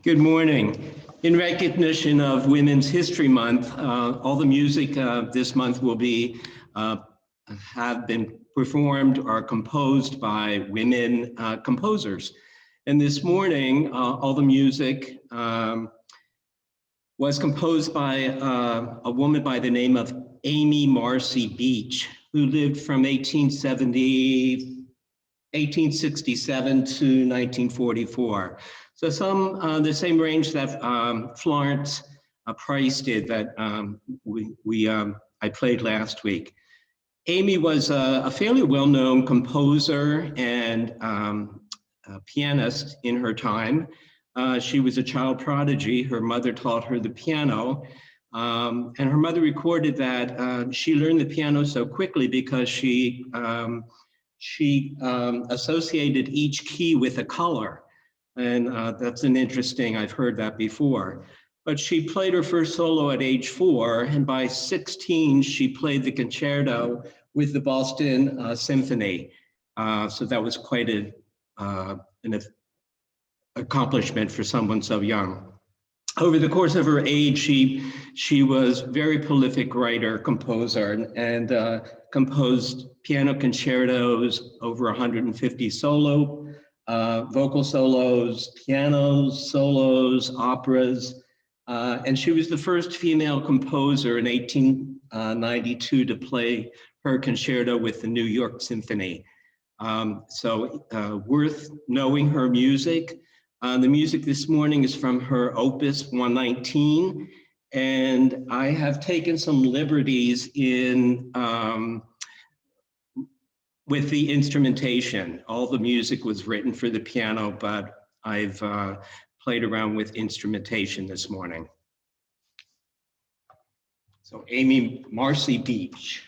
Good morning. In recognition of Women's History Month, all the music this month will be have been performed or composed by women composers. And this morning, all the music was composed by a woman by the name of Amy Marcy Beach, who lived from 1867 to 1944. So the same range that Florence Price did that I played last week. Amy was a fairly well-known composer and pianist in her time. She was a child prodigy. Her mother taught her the piano, and her mother recorded that she learned the piano so quickly because she associated each key with a color. And that's an interesting, I've heard that before. But she played her first solo at age 4, and by 16, she played the concerto with the Boston Symphony. So that was quite an accomplishment for someone so young. Over the course of her age, she was very prolific writer, composer, and composed piano concertos, over 150 solo, vocal solos, pianos, solos, operas, and she was the first female composer in 1892 to play her concerto with the New York Symphony. So worth knowing her music. The music this morning is from her Opus 119, and I have taken some liberties with the instrumentation. All the music was written for the piano, but I've played around with instrumentation this morning. So Amy Marcy Beach.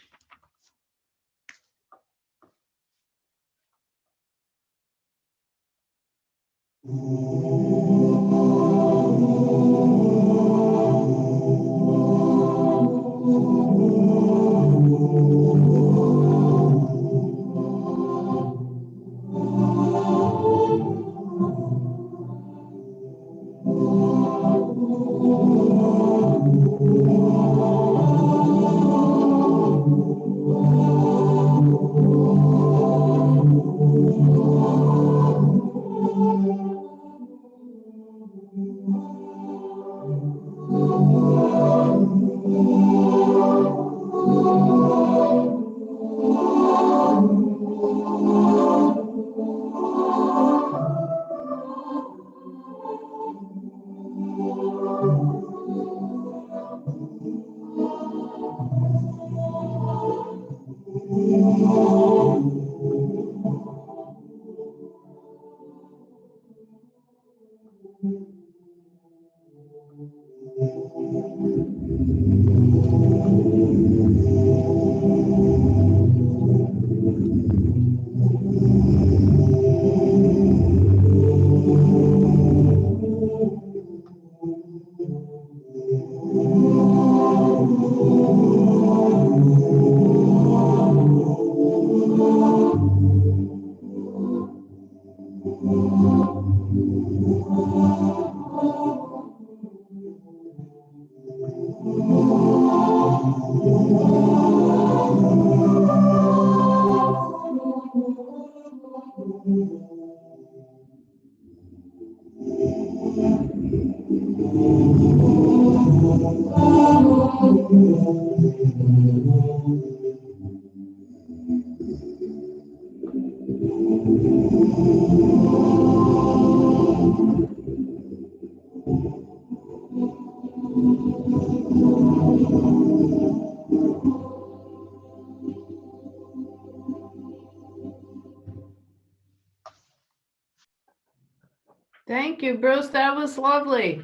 Thank you, Bruce. That was lovely.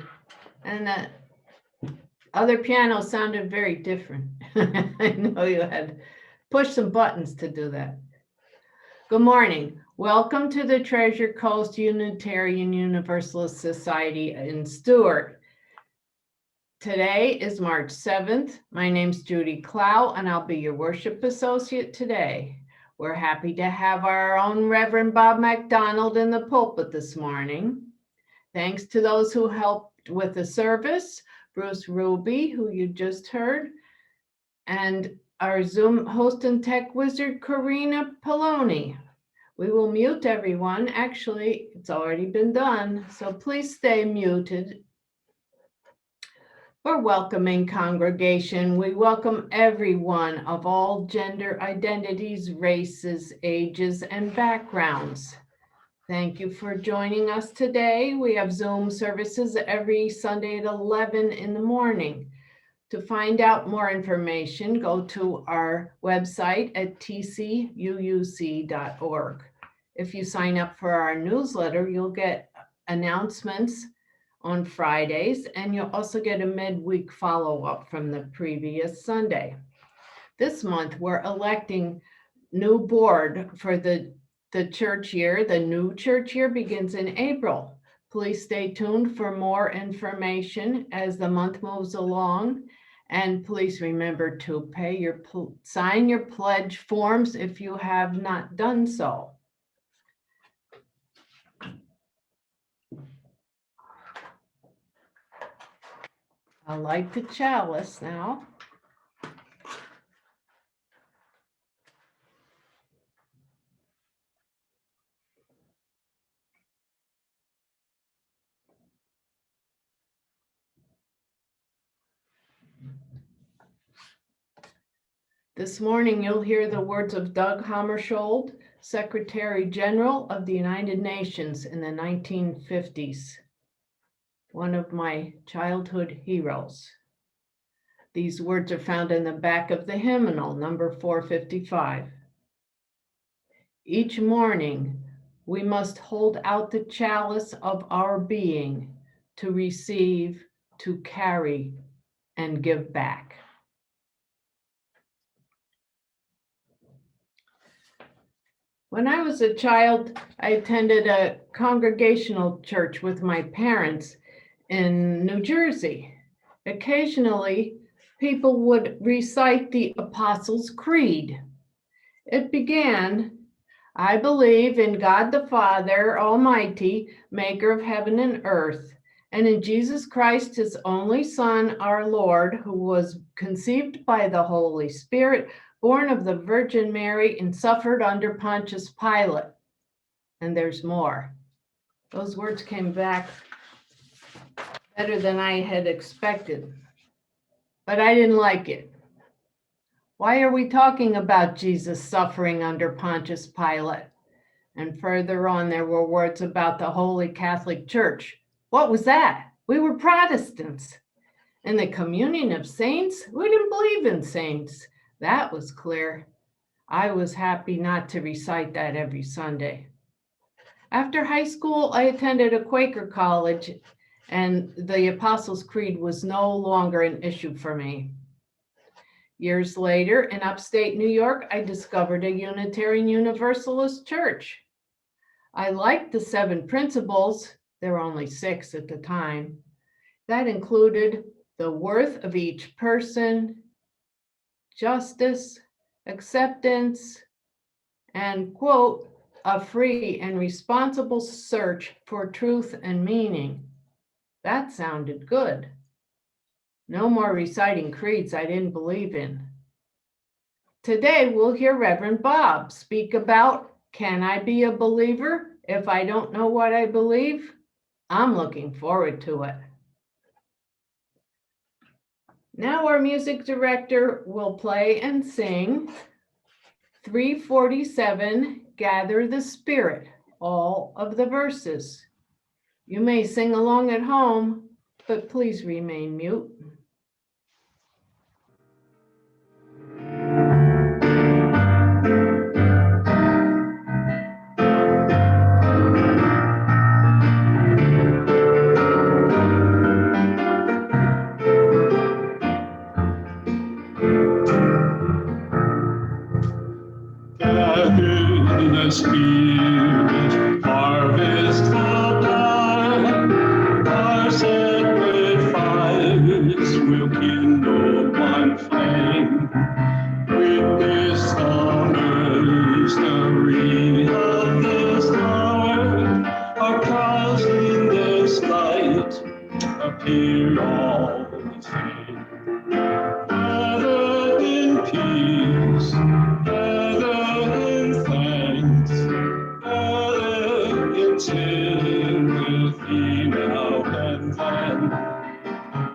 And the other piano sounded very different. I know you had pushed some buttons to do that. Good morning. Welcome to the Treasure Coast Unitarian Universalist Society in Stewart. Today is March 7th. My name's Judy Clough, and I'll be your worship associate today. We're happy to have our own Rev Bob MacDonald in the pulpit this morning. Thanks to those who helped with the service, Bruce Ruby, who you just heard, and our Zoom host and tech wizard, Corina Pelloni. We will mute everyone. Actually, it's already been done, so please stay muted. For welcoming congregation, we welcome everyone of all gender identities, races, ages, and backgrounds. Thank you for joining us today. We have Zoom services every Sunday at 11 in the morning. To find out more information, go to our website at tcuuc.org. If you sign up for our newsletter, you'll get announcements on Fridays, and you'll also get a midweek follow-up from the previous Sunday. This month, we're electing new board for the church year. The new church year begins in April. Please stay tuned for more information as the month moves along. And please remember to sign your pledge forms if you have not done so. I'll light the chalice now. This morning, you'll hear the words of Doug Hammarskjöld, Secretary General of the United Nations in the 1950s, one of my childhood heroes. These words are found in the back of the hymnal, number 455. Each morning, we must hold out the chalice of our being to receive, to carry, and give back. When I was a child, I attended a congregational church with my parents in New Jersey. Occasionally, people would recite the Apostles' Creed. It began, I believe in God the Father Almighty, maker of heaven and earth, and in Jesus Christ, his only Son, our Lord, who was conceived by the Holy Spirit, born of the Virgin Mary, and suffered under Pontius Pilate. And there's more. Those words came back better than I had expected, but I didn't like it. Why are we talking about Jesus suffering under Pontius Pilate? And further on, there were words about the Holy Catholic Church. What was that? We were Protestants. And the communion of saints? We didn't believe in saints. That was clear. I was happy not to recite that every Sunday. After high school, I attended a Quaker college, and the Apostles' Creed was no longer an issue for me. Years later, in upstate New York, I discovered a Unitarian Universalist church. I liked the 7 principles, there were only 6 at the time, that included the worth of each person, justice, acceptance, and, quote, a free and responsible search for truth and meaning. That sounded good. No more reciting creeds I didn't believe in. Today, we'll hear Rev Bob speak about, can I be a believer if I don't know what I believe? I'm looking forward to it. Now our music director will play and sing 347, Gather the Spirit, all of the verses. You may sing along at home, but please remain mute. The Spirit, harvest for God, our sacred fire. hear all the same. Gather in peace, gather in thanks, gather in sympathy now and then.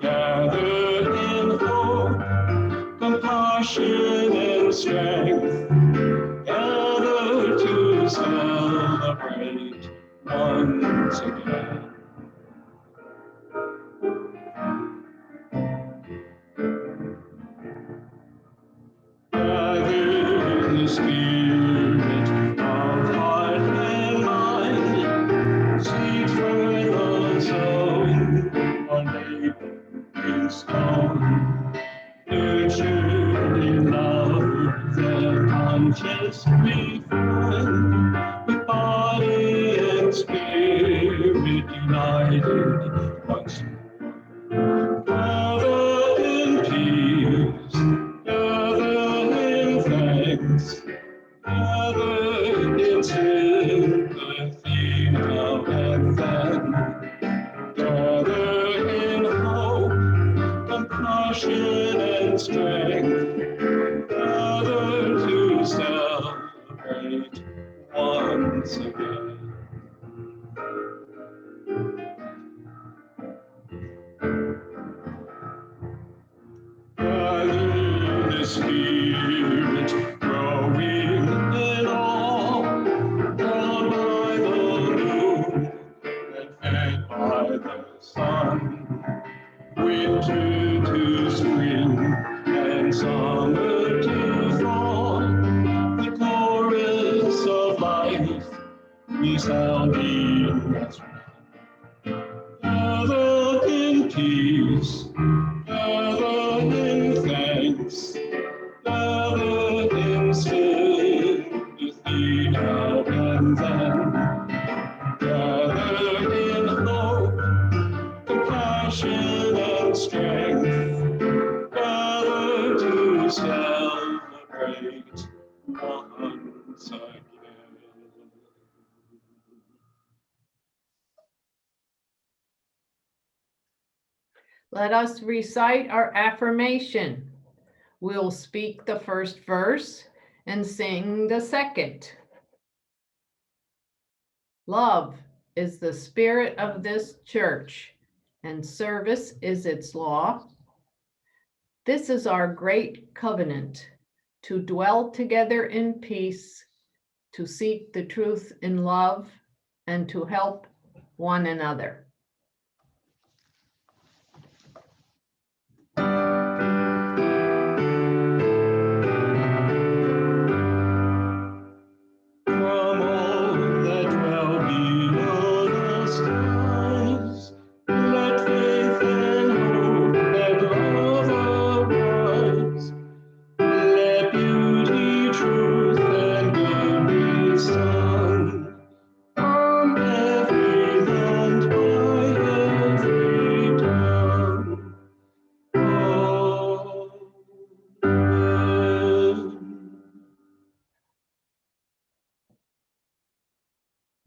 Gather in hope, compassion and strength, gather to celebrate once again. Gather in the spirit of heart and mind, sweet furrows sown on neighboring stone, nurtured in love that conscious refined, with body and spirit united once more. Gather in peace, gather in thanks, gather in sympathy now and then. Gather in hope, compassion and strength, gather to celebrate once again. Gather the spirit growing in all, drawn by the moon and fed by the sun. Winter to spring and summer to fall, the chorus of life resounding as one. Gather in peace, gather in thanks, gather in sympathy now and then. Gather in hope, compassion and strength, gather to celebrate once again. Let us recite our affirmation. We'll speak the first verse and sing the second. Love is the spirit of this church, and service is its law. This is our great covenant, to dwell together in peace, to seek the truth in love, and to help one another.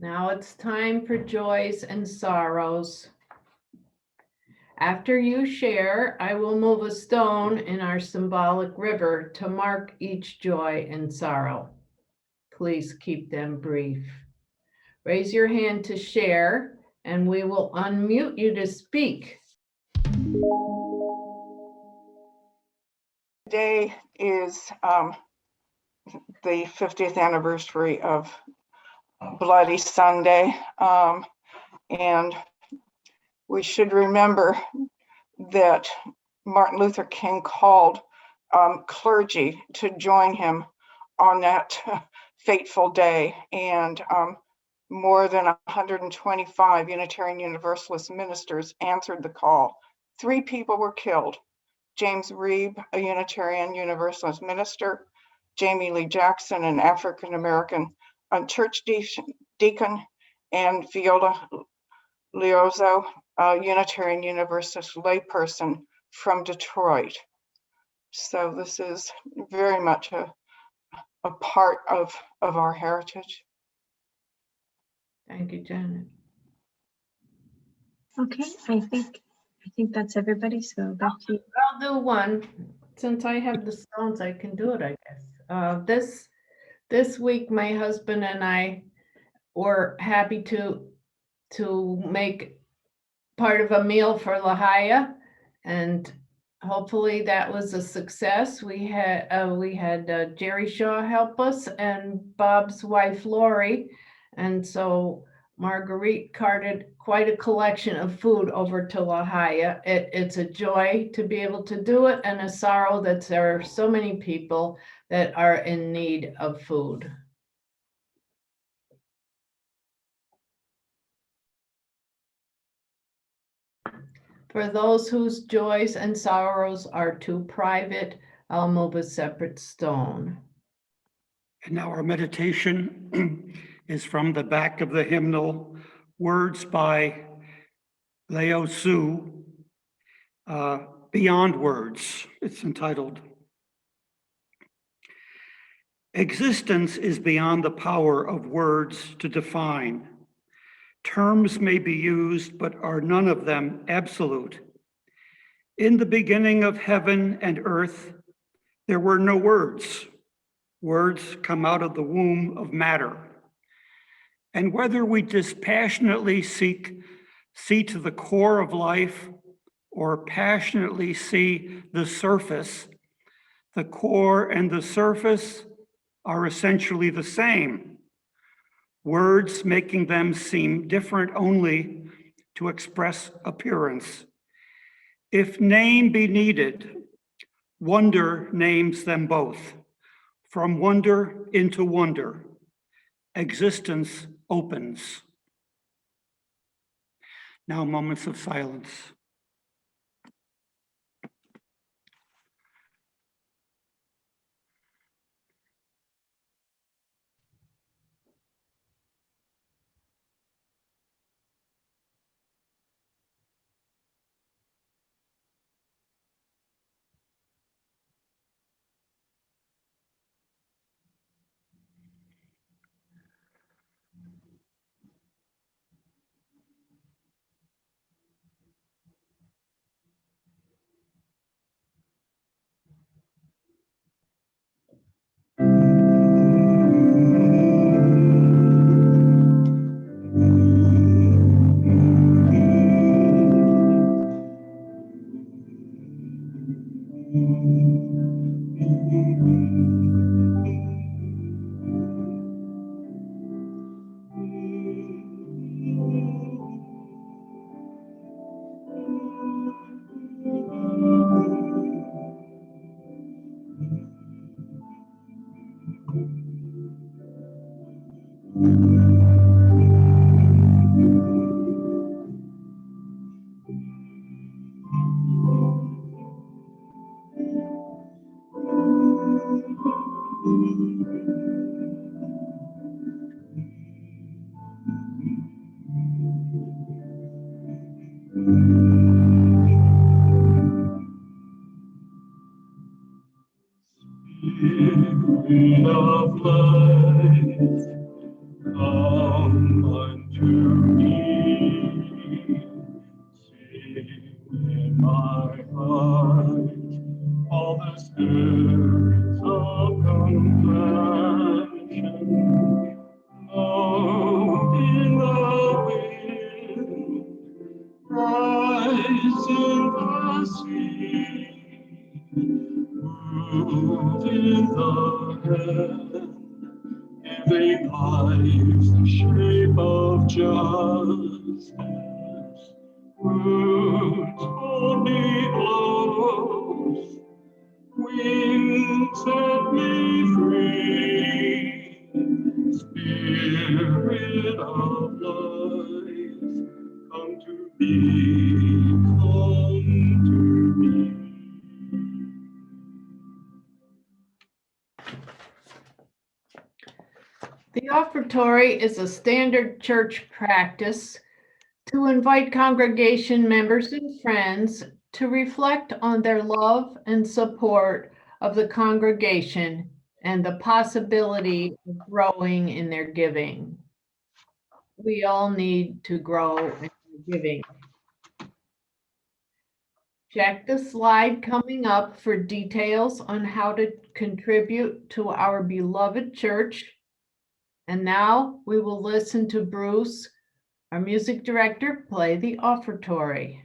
Now it's time for joys and sorrows. After you share, I will move a stone in our symbolic river to mark each joy and sorrow. Please keep them brief. Raise your hand to share, and we will unmute you to speak. Today is the 50th anniversary of Bloody Sunday, and we should remember that Martin Luther King called clergy to join him on that fateful day, and more than 125 Unitarian Universalist ministers answered the call. 3 people were killed: James Reeb, a Unitarian Universalist minister; Jamie Lee Jackson, an African-American church deacon; and Viola Liozzo, a Unitarian Universalist layperson from Detroit. So this is very much a part of our heritage. Thank you, Janet. Okay, I think I think that's everybody, so back to you. I'll do one. Since I have the stones, I can do it, I guess. This week, my husband and I were happy to make part of a meal for Lahia, and hopefully that was a success. We had Jerry Shaw help us and Bob's wife Lori, and so Marguerite carted quite a collection of food over to Lahia. It's a joy to be able to do it, and a sorrow that there are so many people that are in need of food. For those whose joys and sorrows are too private, I'll move a separate stone. And now our meditation is from the back of the hymnal, words by Leo Su, Beyond Words. It's entitled, "Existence is beyond the power of words to define. Terms may be used, but are none of them absolute. In the beginning of heaven and earth, there were no words. Words come out of the womb of matter. And whether we dispassionately see to the core of life or passionately see the surface, the core and the surface are essentially the same. Words making them seem different only to express appearance. If name be needed, wonder names them both. From wonder into wonder, existence opens." Now moments of silence. Spirit of life, come unto me. Sing in my heart all the spirits of compassion. Blow in the wind, rise in the sea. Move in the head, giving life the shape of justice. Root only blows, wings set me free. Spirit of life, come to me, come to me. The offertory is a standard church practice to invite congregation members and friends to reflect on their love and support of the congregation and the possibility of growing in their giving. We all need to grow in our giving. Check the slide coming up for details on how to contribute to our beloved church. And now we will listen to Bruce, our music director, play the offertory.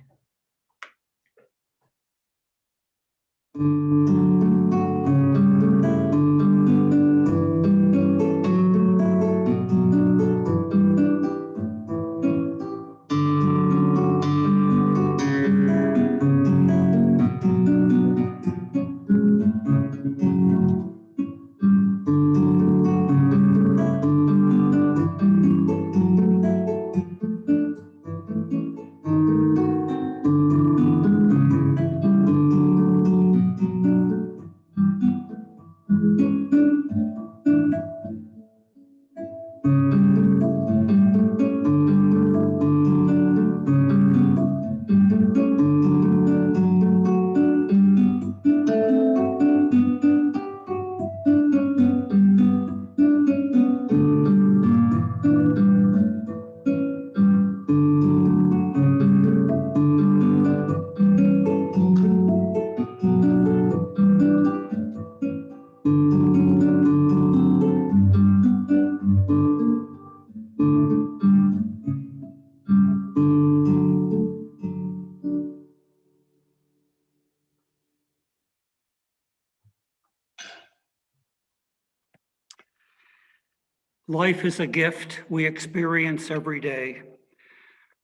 Life is a gift we experience every day.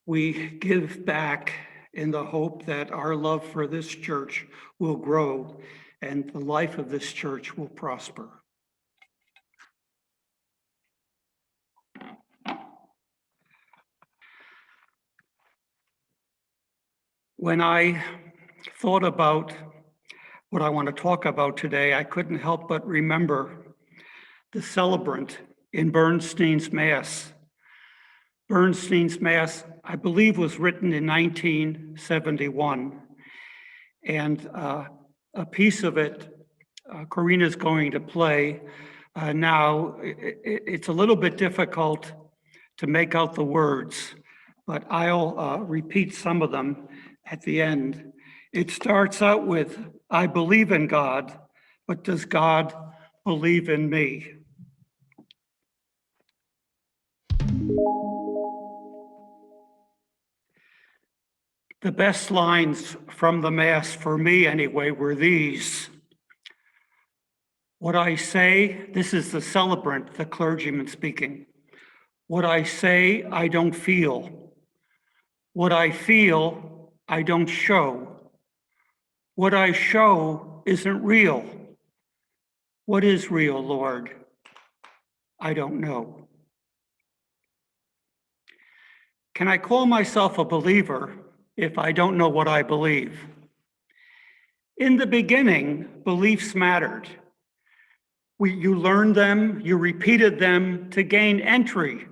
We give back in the hope that our love for this church will grow and the life of this church will prosper. When I thought about what I want to talk about today, I couldn't help but remember the celebrant in Bernstein's Mass. Bernstein's Mass, I believe, was written in 1971. And a piece of it, Corina is going to play. Now, it's a little bit difficult to make out the words, but I'll repeat some of them at the end. It starts out with, I believe in God, but does God believe in me? The best lines from the Mass, for me anyway, were these. What I say, this is the celebrant, the clergyman speaking. What I say, I don't feel. What I feel, I don't show. What I show isn't real. What is real, Lord? I don't know. Can I call myself a believer if I don't know what I believe? In the beginning, beliefs mattered. You learned them, you repeated them to gain entry,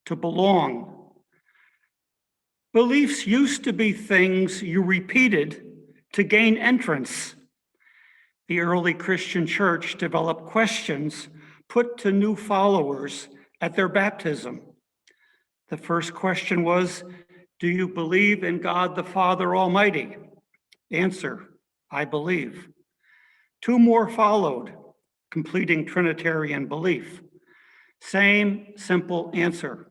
to belong. Beliefs used to be things you repeated to gain entrance. The early Christian church developed questions put to new followers at their baptism. The first question was, do you believe in God the Father Almighty? Answer, I believe. Two more followed, completing Trinitarian belief. Same simple answer,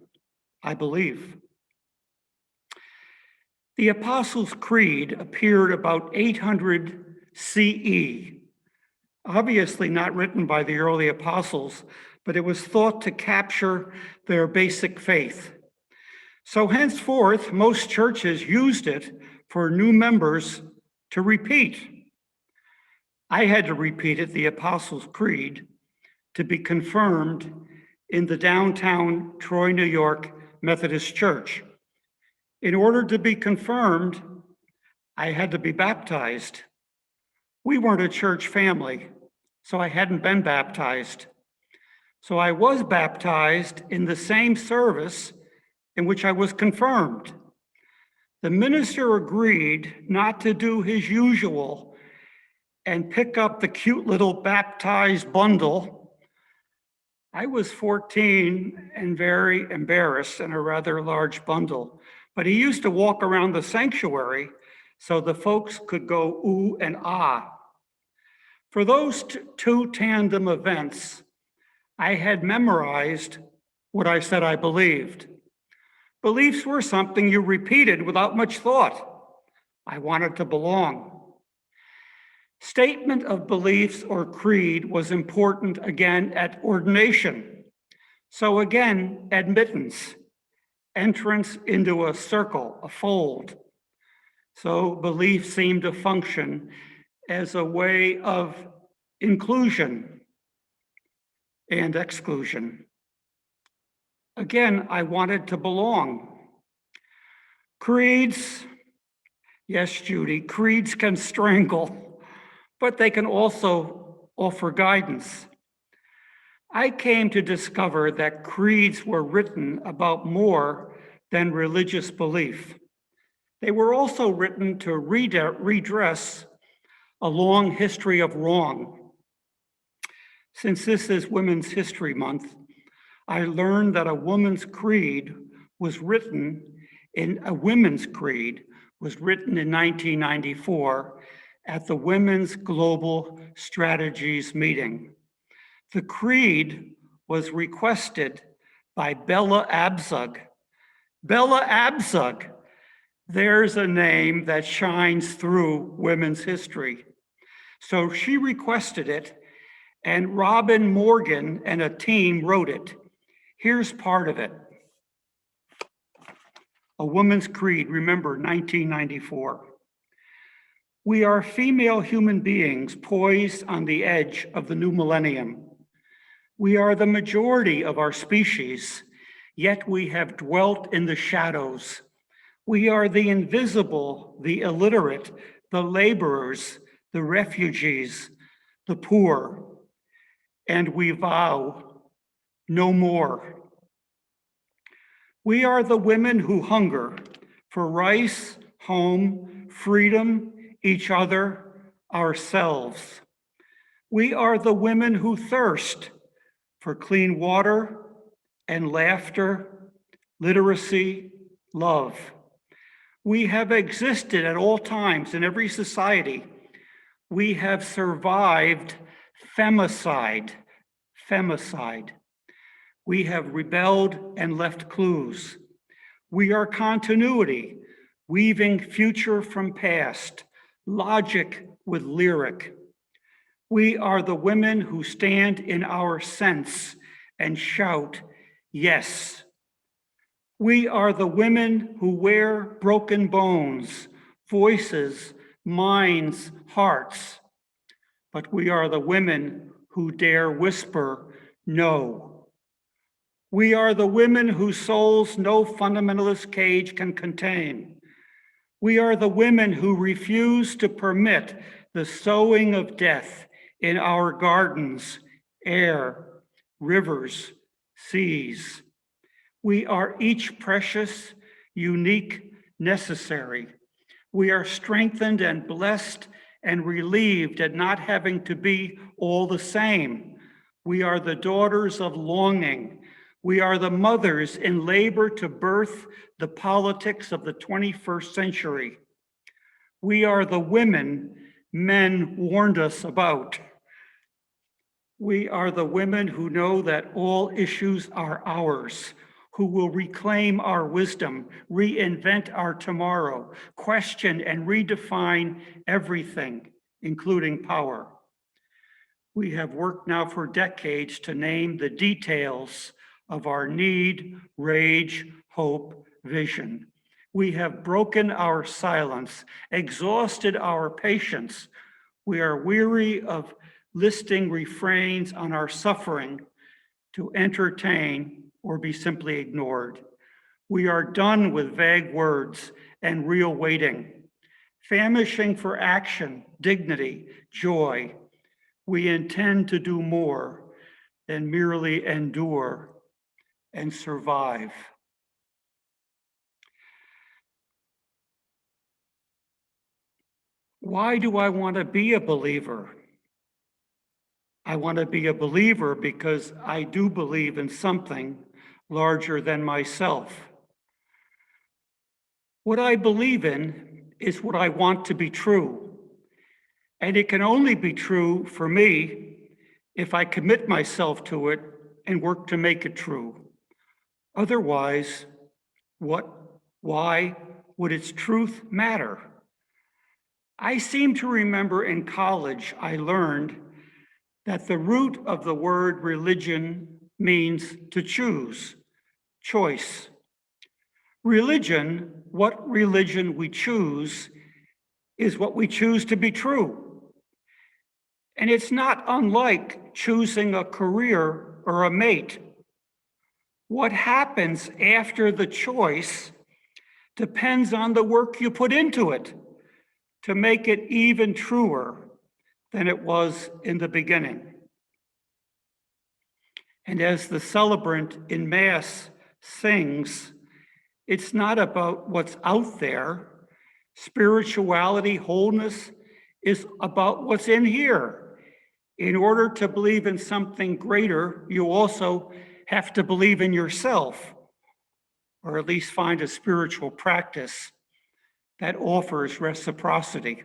I believe. The Apostles' Creed appeared about 800 CE, obviously not written by the early apostles, but it was thought to capture their basic faith. So henceforth, most churches used it for new members to repeat. I had to repeat it, the Apostles' Creed, to be confirmed in the downtown Troy, New York Methodist Church. In order to be confirmed, I had to be baptized. We weren't a church family, so I hadn't been baptized. So I was baptized in the same service in which I was confirmed. The minister agreed not to do his usual and pick up the cute little baptized bundle. I was 14 and very embarrassed in a rather large bundle, but he used to walk around the sanctuary so the folks could go ooh and ah. For those two tandem events, I had memorized what I said I believed. Beliefs were something you repeated without much thought. I wanted to belong. Statement of beliefs or creed was important again at ordination. So again, admittance, entrance into a circle, a fold. So belief seemed to function as a way of inclusion and exclusion. Again, I wanted to belong. Creeds, yes, Judy, creeds can strangle, but they can also offer guidance. I came to discover that creeds were written about more than religious belief. They were also written to redress a long history of wrong. Since this is Women's History Month, I learned that a women's creed was written in 1994 at the Women's Global Strategies meeting. The creed was requested by Bella Abzug. Bella Abzug, there's a name that shines through women's history. So she requested it, and Robin Morgan and a team wrote it. Here's part of it. A Woman's Creed, remember, 1994. We are female human beings poised on the edge of the new millennium. We are the majority of our species, yet we have dwelt in the shadows. We are the invisible, the illiterate, the laborers, the refugees, the poor, and we vow no more. We are the women who hunger for rice, home, freedom, each other, ourselves. We are the women who thirst for clean water and laughter, literacy, love. We have existed at all times in every society. We have survived femicide. We have rebelled and left clues. We are continuity, weaving future from past, logic with lyric. We are the women who stand in our sense and shout, yes. We are the women who wear broken bones, voices, minds, hearts. But we are the women who dare whisper, no. We are the women whose souls no fundamentalist cage can contain. We are the women who refuse to permit the sowing of death in our gardens, air, rivers, seas. We are each precious, unique, necessary. We are strengthened and blessed and relieved at not having to be all the same. We are the daughters of longing. We are the mothers in labor to birth the politics of the 21st century. We are the women men warned us about. We are the women who know that all issues are ours, who will reclaim our wisdom, reinvent our tomorrow, question and redefine everything, including power. We have worked now for decades to name the details of our need, rage, hope, vision. We have broken our silence, exhausted our patience. We are weary of listing refrains on our suffering to entertain or be simply ignored. We are done with vague words and real waiting, famishing for action, dignity, joy. We intend to do more than merely endure and survive. Why do I want to be a believer? I want to be a believer because I do believe in something larger than myself. What I believe in is what I want to be true. And it can only be true for me if I commit myself to it and work to make it true. Otherwise, why would its truth matter? I seem to remember in college I learned that the root of the word religion means to choose, choice. Religion, what religion we choose, is what we choose to be true. And it's not unlike choosing a career or a mate. What happens after the choice depends on the work you put into it to make it even truer than it was in the beginning. And as the celebrant in Mass sings, it's not about what's out there. Spirituality, wholeness is about what's in here. In order to believe in something greater, you also have to believe in yourself, or at least find a spiritual practice that offers reciprocity.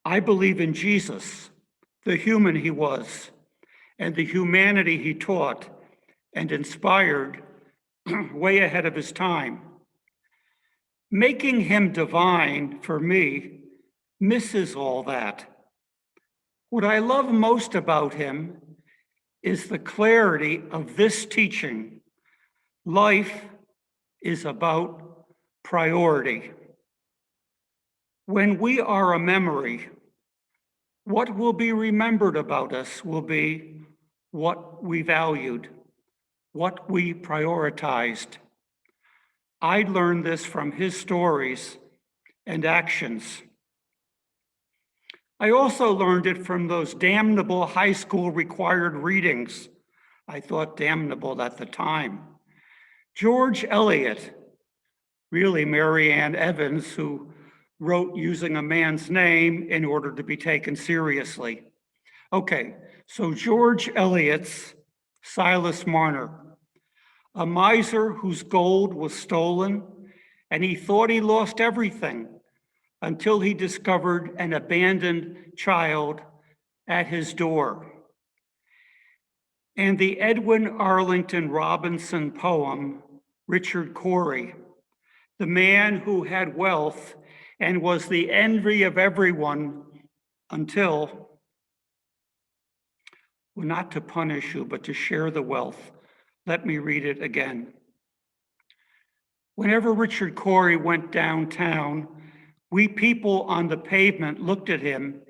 I believe in Jesus, the human he was, and the humanity he taught and inspired way ahead of his time. Making him divine, for me, misses all that. What I love most about him is the clarity of this teaching. Life is about priority. When we are a memory, what will be remembered about us will be what we valued, what we prioritized. I learned this from his stories and actions. I also learned it from those damnable high school required readings. I thought damnable at the time. George Eliot, really Mary Ann Evans, who wrote using a man's name in order to be taken seriously. Okay, so George Eliot's Silas Marner, a miser whose gold was stolen, and he thought he lost everything until he discovered an abandoned child at his door. And the Edwin Arlington Robinson poem, Richard Cory, the man who had wealth and was the envy of everyone until, well, not to punish you, but to share the wealth. Let me read it again. Whenever Richard Cory went downtown, we people on the pavement looked at him.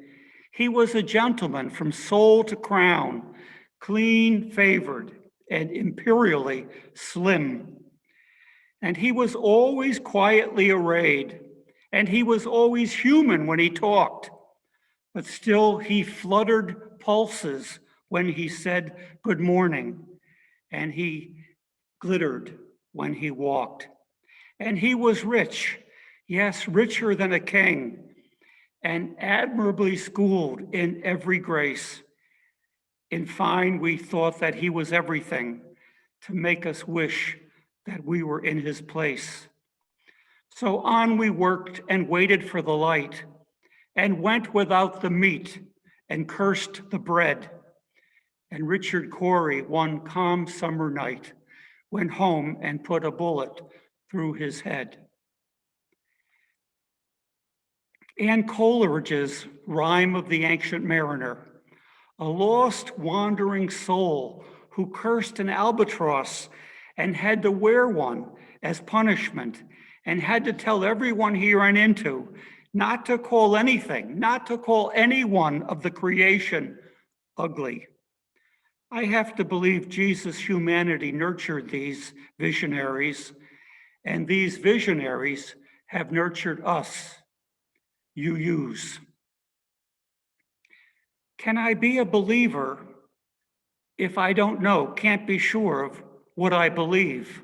He was a gentleman from soul to crown, clean favored and imperially slim. And he was always quietly arrayed, and he was always human when he talked. But still he fluttered pulses when he said good morning, and he glittered when he walked. And he was rich, yes, richer than a king, and admirably schooled in every grace. In fine, we thought that he was everything to make us wish that we were in his place. So on we worked and waited for the light, and went without the meat and cursed the bread. And Richard Cory, one calm summer night, went home and put a bullet through his head. Anne Coleridge's Rime of the Ancient Mariner, a lost wandering soul who cursed an albatross and had to wear one as punishment and had to tell everyone he ran into not to call anything, not to call anyone of the creation ugly. I have to believe Jesus' humanity nurtured these visionaries, and these visionaries have nurtured us, you-yous. Can I be a believer if I don't know, can't be sure of what I believe?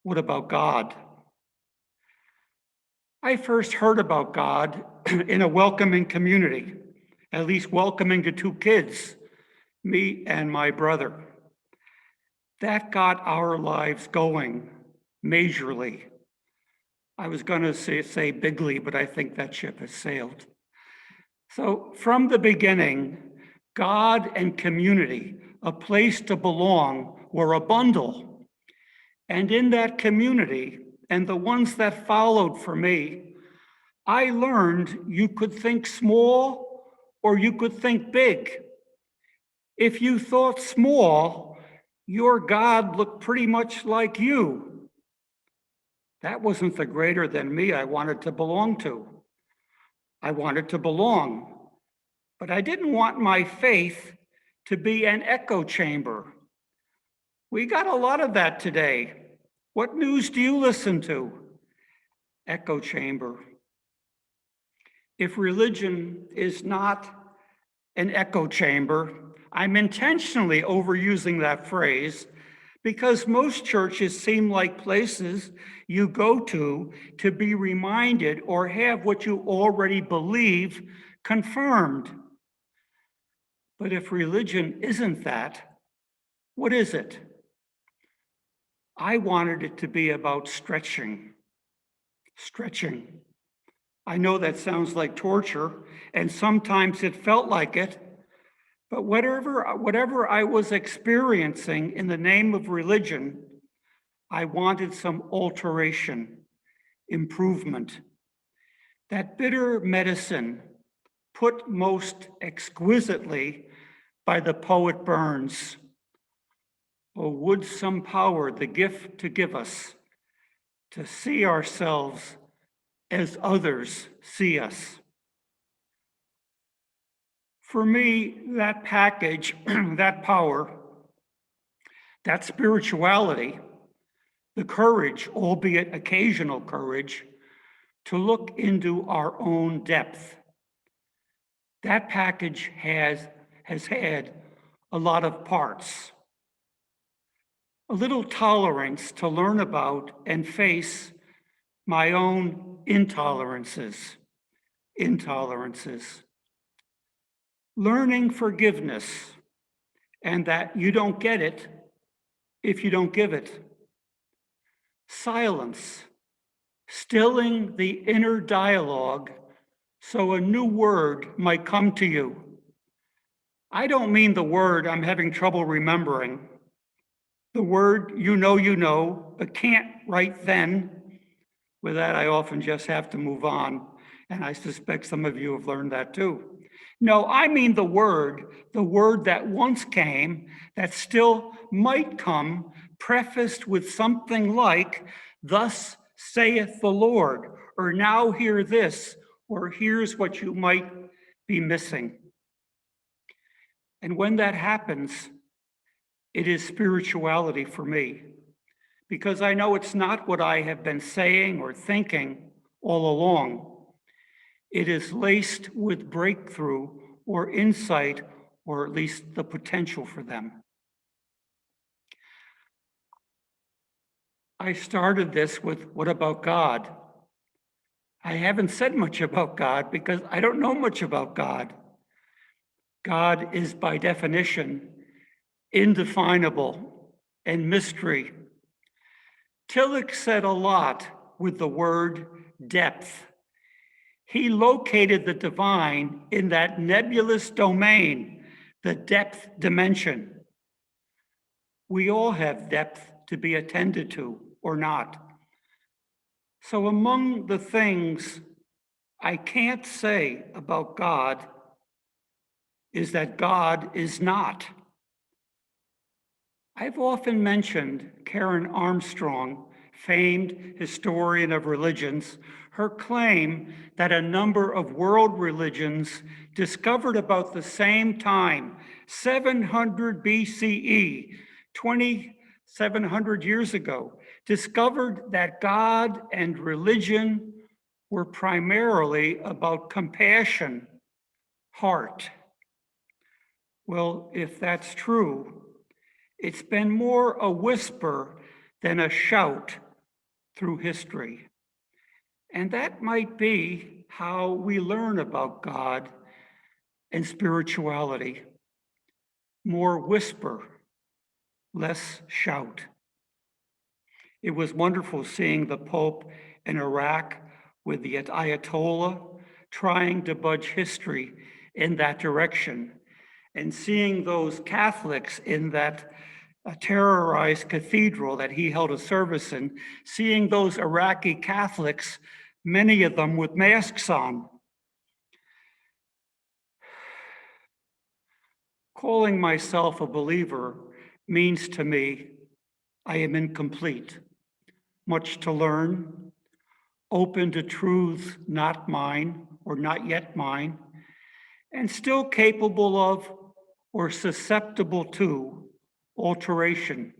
What about God? I first heard about God in a welcoming community, at least welcoming to two kids, me and my brother. That got our lives going majorly. I was going to say bigly, but I think that ship has sailed. So from the beginning, God and community, a place to belong, were a bundle. And in that community, and the ones that followed for me, I learned you could think small or you could think big. If you thought small, your God looked pretty much like you. That wasn't the greater than me I wanted to belong to. I wanted to belong, but I didn't want my faith to be an echo chamber. We got a lot of that today. What news do you listen to? Echo chamber. If religion is not an echo chamber, I'm intentionally overusing that phrase because most churches seem like places you go to be reminded or have what you already believe confirmed. But if religion isn't that, what is it? I wanted it to be about stretching. Stretching. I know that sounds like torture, and sometimes it felt like it, but whatever I was experiencing in the name of religion, I wanted some alteration, improvement. That bitter medicine, put most exquisitely by the poet Burns. Oh, would some power the gift to give us, to see ourselves as others see us. For me, that package, that power, that spirituality, the courage, albeit occasional courage, to look into our own depth. That package has had a lot of parts. A little tolerance to learn about and face my own intolerances. Learning forgiveness, and that you don't get it if you don't give it. Silence, stilling the inner dialogue so a new word might come to you. I don't mean the word I'm having trouble remembering. The word you know, but can't right then. With that, I often just have to move on, and I suspect some of you have learned that too. No, I mean the word that once came, that still might come, prefaced with something like, "Thus saith the Lord," or "Now hear this," or "Here's what you might be missing." And when that happens, it is spirituality for me, because I know it's not what I have been saying or thinking all along. It is laced with breakthrough or insight, or at least the potential for them. I started this with, what about God? I haven't said much about God because I don't know much about God. God is by definition indefinable and mystery. Tillich said a lot with the word depth. He located the divine in that nebulous domain, the depth dimension. We all have depth to be attended to or not. So among the things I can't say about God is that God is not. I've often mentioned Karen Armstrong, famed historian of religions, her claim that a number of world religions discovered about the same time, 700 BCE, 2,700 years ago, discovered that God and religion were primarily about compassion, heart. Well, if that's true, it's been more a whisper than a shout through history. And that might be how we learn about God and spirituality. More whisper, less shout. It was wonderful seeing the Pope in Iraq with the Ayatollah trying to budge history in that direction, and seeing those Catholics in that terrorized cathedral that he held a service in, seeing those Iraqi Catholics, many of them with masks on. Calling myself a believer means to me I am incomplete, much to learn, open to truths not mine or not yet mine, and still capable of or susceptible to alteration.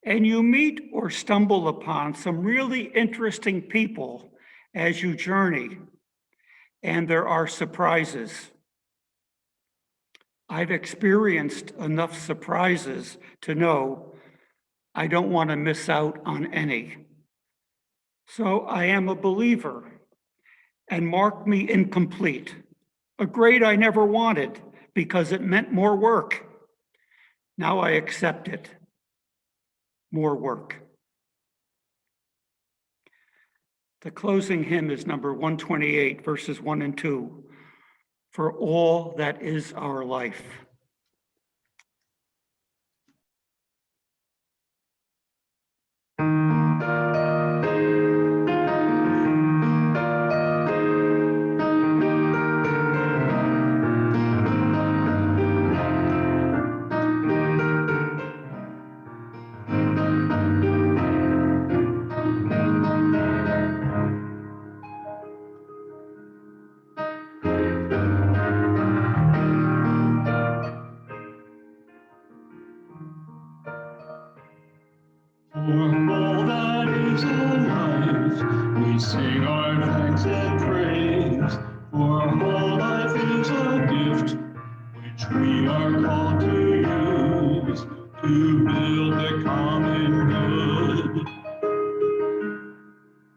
And you meet or stumble upon some really interesting people as you journey, and there are surprises. I've experienced enough surprises to know I don't want to miss out on any. So I am a believer, and mark me incomplete, a grade I never wanted because it meant more work. Now I accept it, more work. The closing hymn is number 128, verses 1 and 2. For all that is our life. For all that is alive, we sing our thanks and praise. For all life is a gift, which we are called to use to build the common good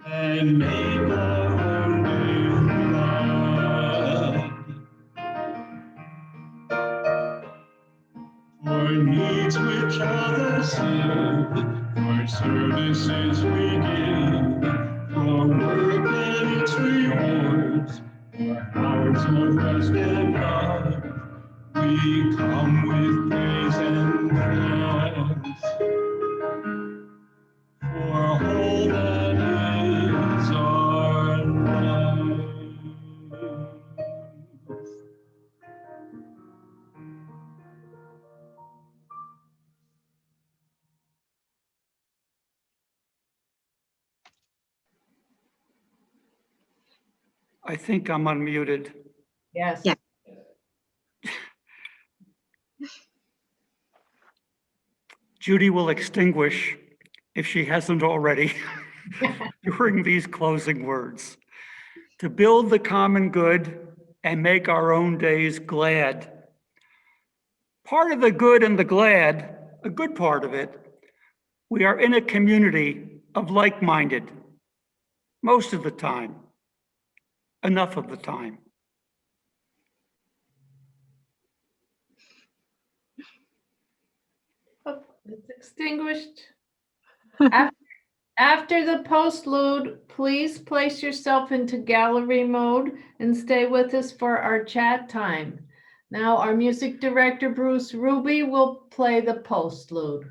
and make our own days glad. For needs which others serve, for services we give, for work and its rewards, for hours of rest and love, we come with praise and thanks. For all that is our life. I think I'm unmuted. Yes. Yeah. Judy will extinguish, if she hasn't already, during these closing words. To build the common good and make our own days glad. Part of the good and the glad, a good part of it, we are in a community of like-minded, most of the time, enough of the time. Oh, it's extinguished. After the postlude, please place yourself into gallery mode and stay with us for our chat time. Now, our music director, Bruce Ruby, will play the postlude.